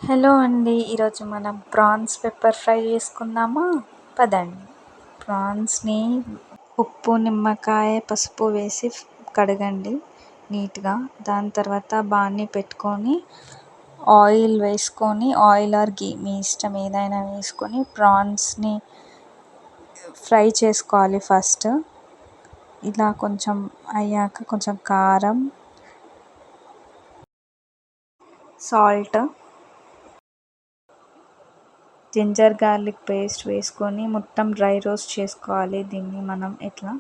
Hello అండి. ఈరోజు మనం ప్రాన్స్ పెప్పర్ ఫ్రై చేసుకుందామా? పదండి. ప్రాన్స్‌ని ఉప్పు, నిమ్మకాయ, పసుపు వేసి కడగండి నీట్‌గా. దాని తర్వాత బాణీ పెట్టుకొని ఆయిల్ వేసుకొని, ఆయిల్ ఆర్ ఘీ మీ ఇష్టం ఏదైనా వేసుకొని ప్రాన్స్‌ని ఫ్రై చేసుకోవాలి ఫస్ట్. ఇలా కొంచెం అయ్యాక కొంచెం కారం, సాల్ట్, జింజర్ గార్లిక్ పేస్ట్ వేసుకొని మొత్తం డ్రై రోస్ట్ చేసుకోవాలి. దీన్ని మనం ఇట్లా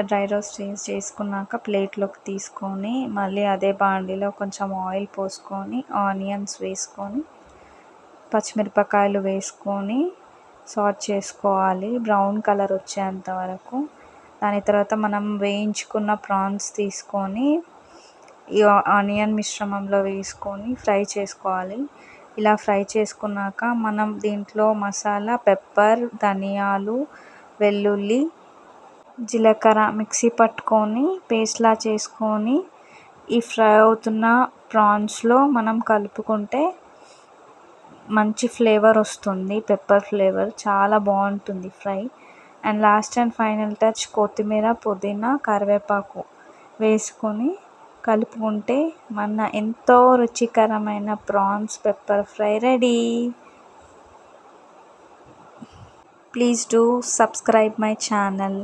డ్రై రోస్ట్ చేసుకున్నాక ప్లేట్లోకి తీసుకొని మళ్ళీ అదే బాండీలో కొంచెం ఆయిల్ పోసుకొని ఆనియన్స్ వేసుకొని పచ్చిమిరపకాయలు వేసుకొని సాట్ చేసుకోవాలి బ్రౌన్ కలర్ వచ్చేంత వరకు. దాని తర్వాత మనం వేయించుకున్న ప్రాన్స్ తీసుకొని ఈ ఆనియన్ మిశ్రమంలో వేసుకొని ఫ్రై చేసుకోవాలి. ఇలా ఫ్రై చేసుకున్నాక మనం దీంట్లో మసాలా పెప్పర్, ధనియాలు, వెల్లుల్లి, జీలకర్ర మిక్సీ పట్టుకొని పేస్ట్లా చేసుకొని ఈ ఫ్రై అవుతున్న ప్రాన్స్లో మనం కలుపుకుంటే మంచి ఫ్లేవర్ వస్తుంది. పెప్పర్ ఫ్లేవర్ చాలా బాగుంటుంది fry. And last and final touch కొత్తిమీర, పుదీనా, కరివేపాకు వేసుకొని కలుపుకుంటే మన ఎంతో రుచికరమైన prawns pepper fry ready. Please do subscribe my channel.